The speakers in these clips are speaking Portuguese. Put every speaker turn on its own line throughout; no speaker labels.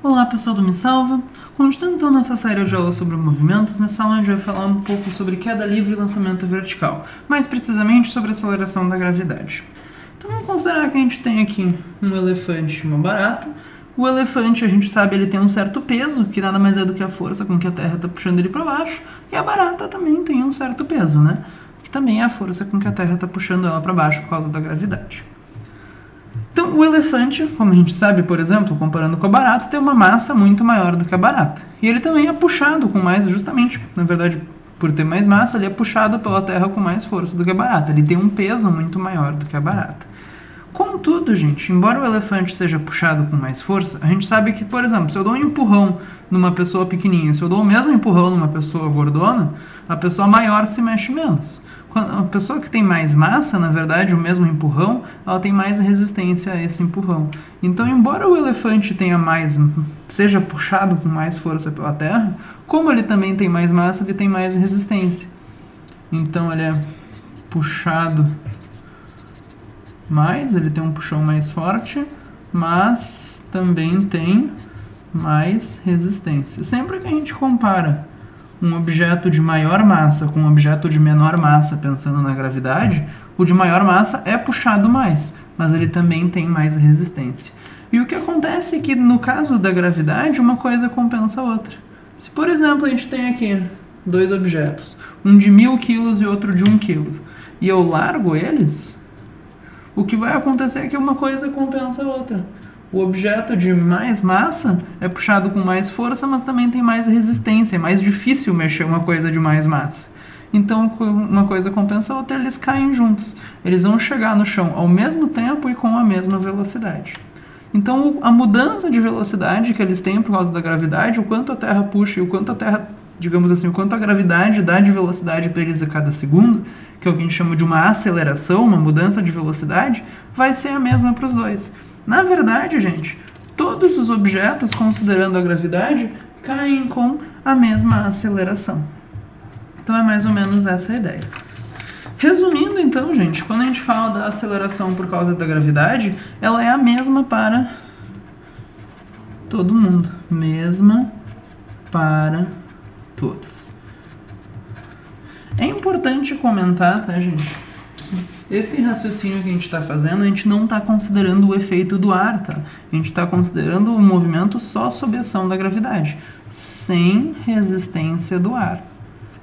Olá pessoal do Me Salva! Continuando então nossa série de aulas sobre movimentos, nessa aula a gente vai falar um pouco sobre queda livre e lançamento vertical, mais precisamente sobre a aceleração da gravidade. Então vamos considerar que a gente tem aqui um elefante e uma barata. O elefante, a gente sabe, ele tem um certo peso, que nada mais é do que a força com que a Terra está puxando ele para baixo, e a barata também tem um certo peso, né? Que também é a força com que a Terra está puxando ela para baixo por causa da gravidade. Então, o elefante, como a gente sabe, por exemplo, comparando com a barata, tem uma massa muito maior do que a barata. E ele também é puxado com mais, justamente, na verdade, por ter mais massa, ele é puxado pela Terra com mais força do que a barata. Ele tem um peso muito maior do que a barata. Contudo, gente, embora o elefante seja puxado com mais força, a gente sabe que, por exemplo, se eu dou um empurrão numa pessoa pequenininha, se eu dou o mesmo empurrão numa pessoa gordona, a pessoa maior se mexe menos. A pessoa que tem mais massa, na verdade, o mesmo empurrão, ela tem mais resistência a esse empurrão. Então, embora o elefante seja puxado com mais força pela Terra, como ele também tem mais massa, ele tem mais resistência. Então, ele é puxado mais, ele tem um puxão mais forte, mas também tem mais resistência. Sempre que a gente compara um objeto de maior massa com um objeto de menor massa, pensando na gravidade, o de maior massa é puxado mais, mas ele também tem mais resistência. E o que acontece é que, no caso da gravidade, uma coisa compensa a outra. Se, por exemplo, a gente tem aqui dois objetos, um de 1000 kg e outro de 1 kg, e eu largo eles, o que vai acontecer é que uma coisa compensa a outra. O objeto de mais massa é puxado com mais força, mas também tem mais resistência. É mais difícil mexer uma coisa de mais massa. Então, uma coisa compensa a outra, eles caem juntos. Eles vão chegar no chão ao mesmo tempo e com a mesma velocidade. Então, a mudança de velocidade que eles têm por causa da gravidade, o quanto a Terra puxa e o quanto a Terra, digamos assim, o quanto a gravidade dá de velocidade para eles a cada segundo, que é o que a gente chama de uma aceleração, uma mudança de velocidade, vai ser a mesma para os dois. Na verdade, gente, todos os objetos, considerando a gravidade, caem com a mesma aceleração. Então é mais ou menos essa a ideia. Resumindo, então, gente, quando a gente fala da aceleração por causa da gravidade, ela é a mesma para todo mundo. Mesma para todos. É importante comentar, tá, gente? Esse raciocínio que a gente está fazendo, a gente não está considerando o efeito do ar, tá? A gente está considerando o movimento só sob ação da gravidade, sem resistência do ar.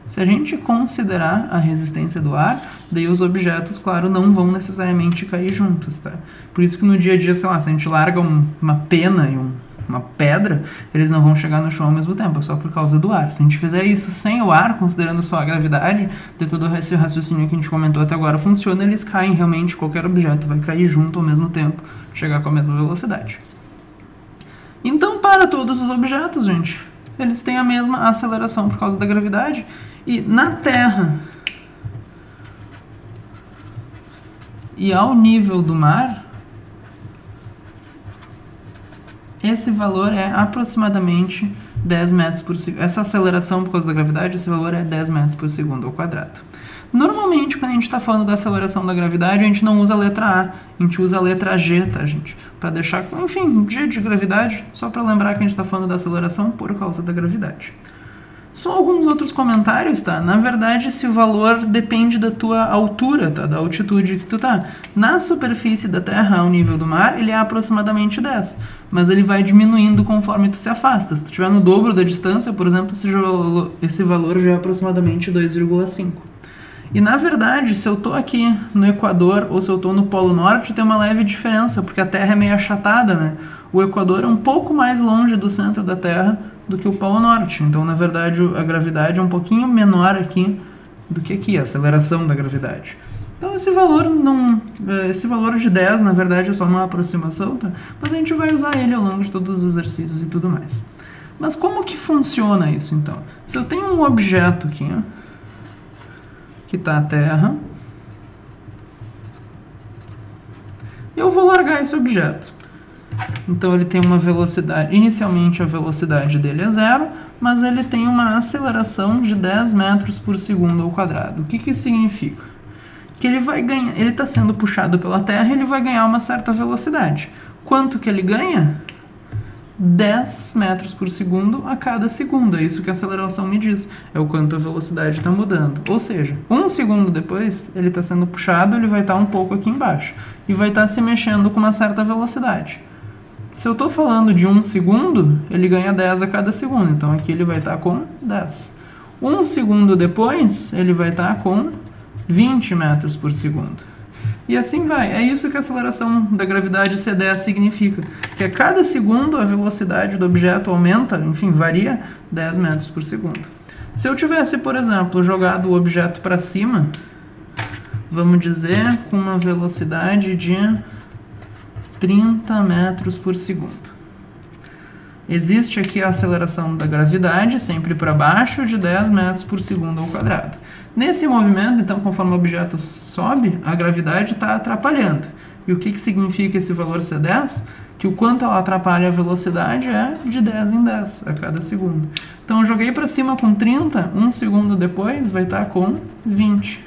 Se a gente considerar a resistência do ar, daí os objetos, claro, não vão necessariamente cair juntos, tá? Por isso que no dia a dia, sei lá, se a gente larga uma pena e uma pedra, eles não vão chegar no chão ao mesmo tempo, é só por causa do ar. Se a gente fizer isso sem o ar, considerando só a gravidade, de todo esse raciocínio que a gente comentou até agora funciona, eles caem realmente, qualquer objeto vai cair junto ao mesmo tempo, chegar com a mesma velocidade. Então, para todos os objetos, gente, eles têm a mesma aceleração por causa da gravidade, e na Terra e ao nível do mar, esse valor é aproximadamente 10 metros por segundo. Essa aceleração por causa da gravidade, esse valor é 10 metros por segundo ao quadrado. Normalmente, quando a gente está falando da aceleração da gravidade, a gente não usa a letra A, a gente usa a letra G, tá, gente? Para deixar, enfim, G de gravidade, só para lembrar que a gente está falando da aceleração por causa da gravidade. Só alguns outros comentários, tá? Na verdade, esse valor depende da tua altura, tá? Da altitude que tu tá. Na superfície da Terra, ao nível do mar, ele é aproximadamente 10. Mas ele vai diminuindo conforme tu se afasta. Se tu estiver no dobro da distância, por exemplo, esse valor já é aproximadamente 2,5. E na verdade, se eu tô aqui no Equador ou se eu tô no Polo Norte, tem uma leve diferença, porque a Terra é meio achatada, né? O Equador é um pouco mais longe do centro da Terra do que o Polo Norte. Então, na verdade, a gravidade é um pouquinho menor aqui do que aqui, a aceleração da gravidade. Então, esse valor de 10, na verdade, é só uma aproximação, tá? Mas a gente vai usar ele ao longo de todos os exercícios e tudo mais. Mas como que funciona isso, então? Se eu tenho um objeto aqui, ó, que está a Terra, eu vou largar esse objeto. Então ele tem uma velocidade, inicialmente a velocidade dele é 0, mas ele tem uma aceleração de 10 metros por segundo ao quadrado. O que isso significa? Que ele vai ganhar, ele está sendo puxado pela Terra, ele vai ganhar uma certa velocidade. Quanto que ele ganha? 10 metros por segundo a cada segundo. É isso que a aceleração me diz. É o quanto a velocidade está mudando. Ou seja, 1 segundo depois, ele está sendo puxado, ele vai estar um pouco aqui embaixo. E vai estar se mexendo com uma certa velocidade. Se eu estou falando de 1 segundo, ele ganha 10 a cada segundo. Então aqui ele vai estar com 10. 1 segundo depois, ele vai estar com 20 metros por segundo. E assim vai. É isso que a aceleração da gravidade C10 significa. Que a cada segundo a velocidade do objeto aumenta, enfim, varia 10 metros por segundo. Se eu tivesse, por exemplo, jogado o objeto para cima, vamos dizer, com uma velocidade de 30 metros por segundo. Existe aqui a aceleração da gravidade, sempre para baixo, de 10 metros por segundo ao quadrado. Nesse movimento, então, conforme o objeto sobe, a gravidade está atrapalhando. E o que significa esse valor C10? Que o quanto ela atrapalha a velocidade é de 10 em 10 a cada segundo. Então, eu joguei para cima com 30, 1 segundo depois vai estar com 20.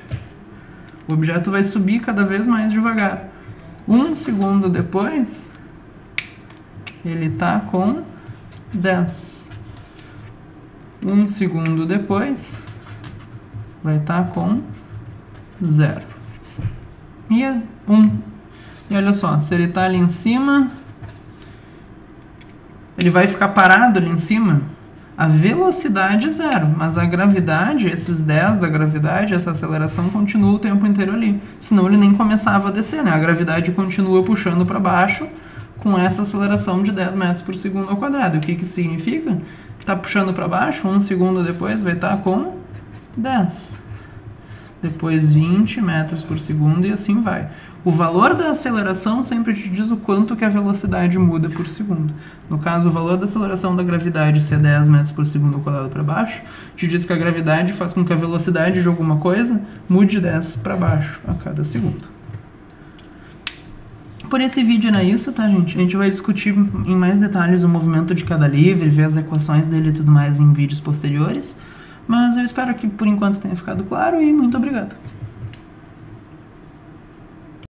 O objeto vai subir cada vez mais devagar. 1 segundo depois, ele está com 10. 1 segundo depois, vai estar com 0. E 1. E olha só, se ele está ali em cima, ele vai ficar parado ali em cima. A velocidade é 0, mas a gravidade, esses 10 da gravidade, essa aceleração continua o tempo inteiro ali. Senão ele nem começava a descer, né? A gravidade continua puxando para baixo com essa aceleração de 10 metros por segundo ao quadrado. E o que isso significa? Está puxando para baixo, 1 segundo depois vai estar com 10. Depois 20 metros por segundo e assim vai. O valor da aceleração sempre te diz o quanto que a velocidade muda por segundo. No caso, o valor da aceleração da gravidade, se é 10 metros por segundo ao quadrado para baixo, te diz que a gravidade faz com que a velocidade de alguma coisa mude 10 para baixo a cada segundo. Por esse vídeo era isso, tá, gente? A gente vai discutir em mais detalhes o movimento de queda livre, ver as equações dele e tudo mais em vídeos posteriores. Mas eu espero que por enquanto tenha ficado claro e muito obrigado.